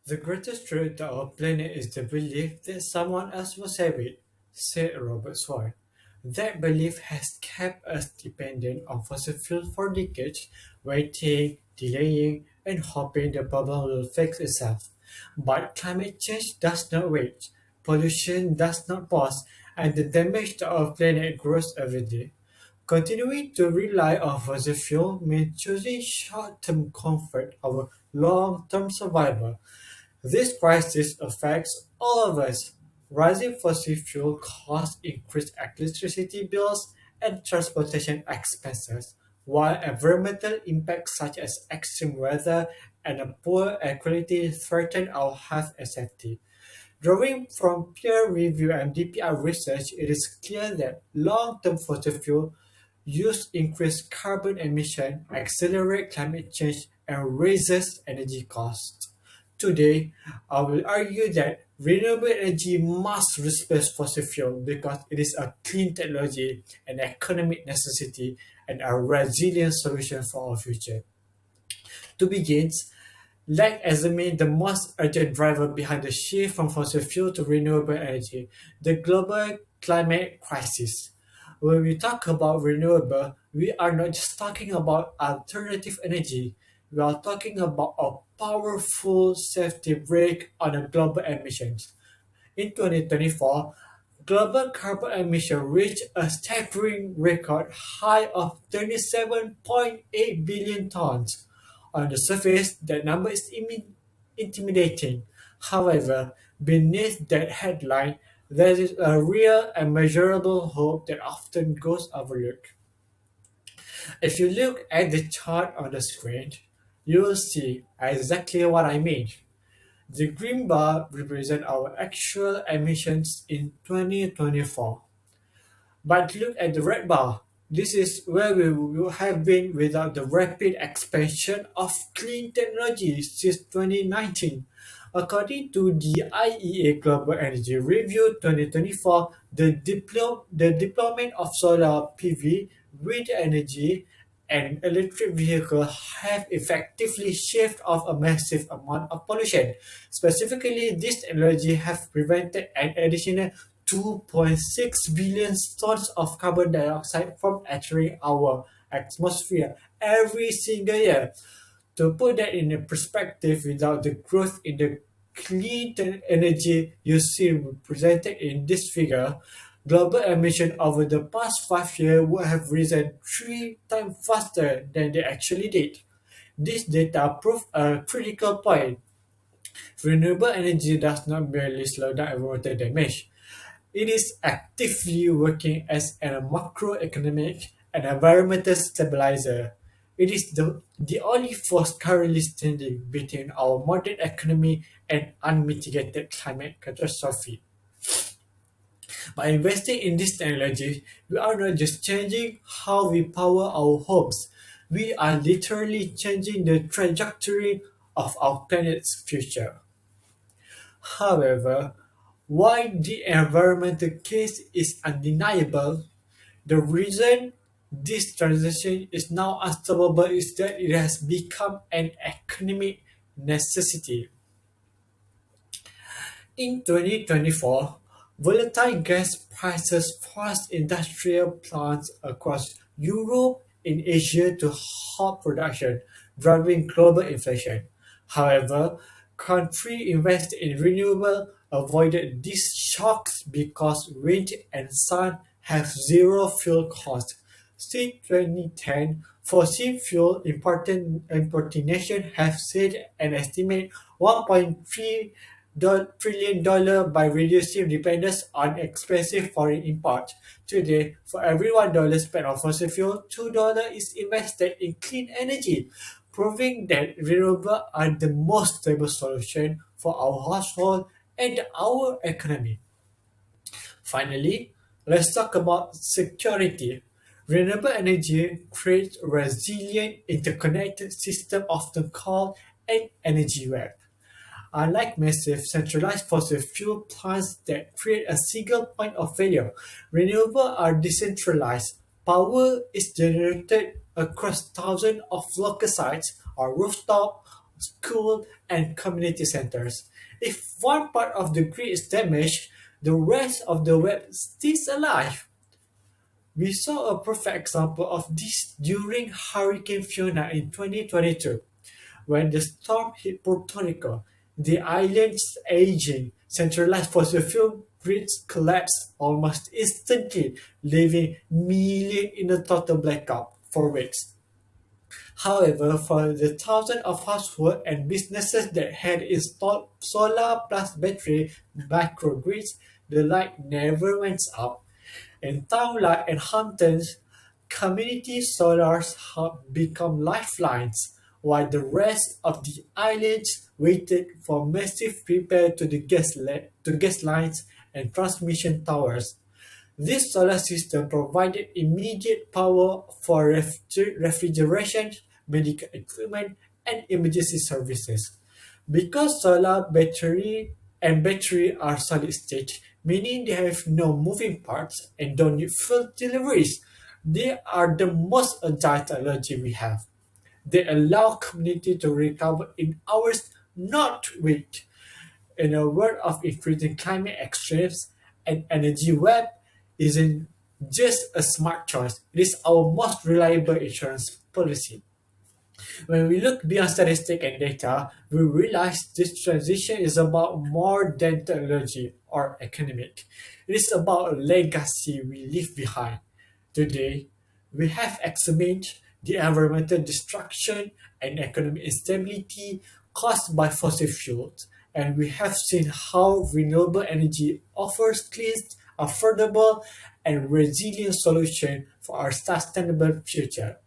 The greatest threat to our planet is the belief that someone else will save it, said Robert Swire. That belief has kept us dependent on fossil fuels for decades, waiting, delaying, and hoping the problem will fix itself. But climate change does not wait, pollution does not pause, and the damage to our planet grows every day. Continuing to rely on fossil fuel means choosing short-term comfort over long-term survival. This crisis affects all of us. Rising fossil fuel costs increase electricity bills and transportation expenses, while environmental impacts such as extreme weather and a poor air quality threaten our health and safety. Drawing from peer review and DPR research, it is clear that long-term fossil fuel use increase carbon emission, accelerate climate change, and raises energy costs. Today, I will argue that renewable energy must replace fossil fuel because it is a clean technology, an economic necessity, and a resilient solution for our future. To begin, let's examine the most urgent driver behind the shift from fossil fuel to renewable energy, the global climate crisis. When we talk about renewable, we are not just talking about alternative energy. We are talking about a powerful safety brake on the global emissions. In 2024, global carbon emission reached a staggering record high of 27.8 billion tons. On the surface, that number is intimidating. However, beneath that headline, there is a real and measurable hope that often goes overlooked. If you look at the chart on the screen, you will see exactly what I mean. The green bar represents our actual emissions in 2024. But look at the red bar. This is where we would have been without the rapid expansion of clean technology since 2019. According to the IEA Global Energy Review 2024, the deployment of solar PV, wind energy, and electric vehicles have effectively shaved off a massive amount of pollution. Specifically, this technology has prevented an additional 2.6 billion tons of carbon dioxide from entering our atmosphere every single year. To put that in a perspective, without the growth in the clean energy you see represented in this figure, global emissions over the past 5 years would have risen 3 times faster than they actually did. This data prove a critical point. Renewable energy does not merely slow down environmental damage. It is actively working as a macroeconomic and environmental stabilizer. It is the only force currently standing between our modern economy and unmitigated climate catastrophe. By investing in this technology, we are not just changing how we power our homes, we are literally changing the trajectory of our planet's future. However, while the environmental case is undeniable, the reason this transition is now unstoppable is that it has become an economic necessity. In 2024, volatile gas prices forced industrial plants across Europe and Asia to halt production, driving global inflation. However, countries invested in renewable avoided these shocks because wind and sun have zero fuel cost. Since 2010, fossil fuel importing nations have saved an estimated $1.3 trillion by reducing dependence on expensive foreign imports. Today, for every $1 spent on fossil fuel, $2 is invested in clean energy, proving that renewables are the most stable solution for our household and our economy. Finally, let's talk about security. Renewable energy creates a resilient, interconnected system often called an energy web. Unlike massive centralized fossil fuel plants that create a single point of failure, renewables are decentralized. Power is generated across thousands of local sites or rooftop schools, and community centers. If one part of the grid is damaged, the rest of the web stays alive. We saw a perfect example of this during Hurricane Fiona in 2022. When the storm hit Puerto Rico, the island's aging, centralized fossil fuel grids collapsed almost instantly, leaving millions in a total blackout for weeks. However, for the thousands of households and businesses that had installed solar plus battery microgrids, the light never went up. In towns like Hamptons, community solars have become lifelines, while the rest of the islands waited for massive repair to the gas lines and transmission towers. This solar system provided immediate power for refrigeration, medical equipment, and emergency services. Because solar battery are solid state, meaning they have no moving parts and don't need fuel deliveries, they are the most agile technology we have. They allow community to recover in hours, not weeks. In a world of increasing climate extremes, an energy web isn't just a smart choice, it is our most reliable insurance policy. When we look beyond statistics and data, we realize this transition is about more than technology or economic. It is about a legacy we leave behind. Today, we have examined the environmental destruction and economic instability caused by fossil fuels, and we have seen how renewable energy offers clean, affordable, and resilient solutions for our sustainable future.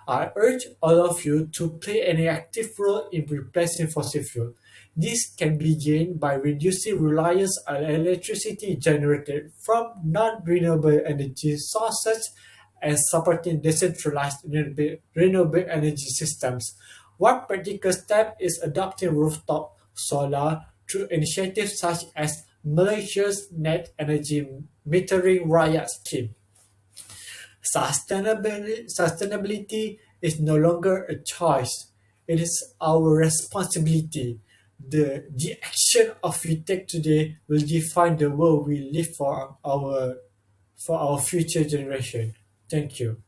I urge all of you to play an active role in replacing fossil fuel. This can begin by reducing reliance on electricity generated from non-renewable energy sources and supporting decentralized renewable energy systems. One practical step is adopting rooftop solar through initiatives such as Malaysia's Net Energy Metering Rakyat Scheme. Sustainability is no longer a choice, it is our responsibility. The action of we take today will define the world we live for our future generation. Thank you.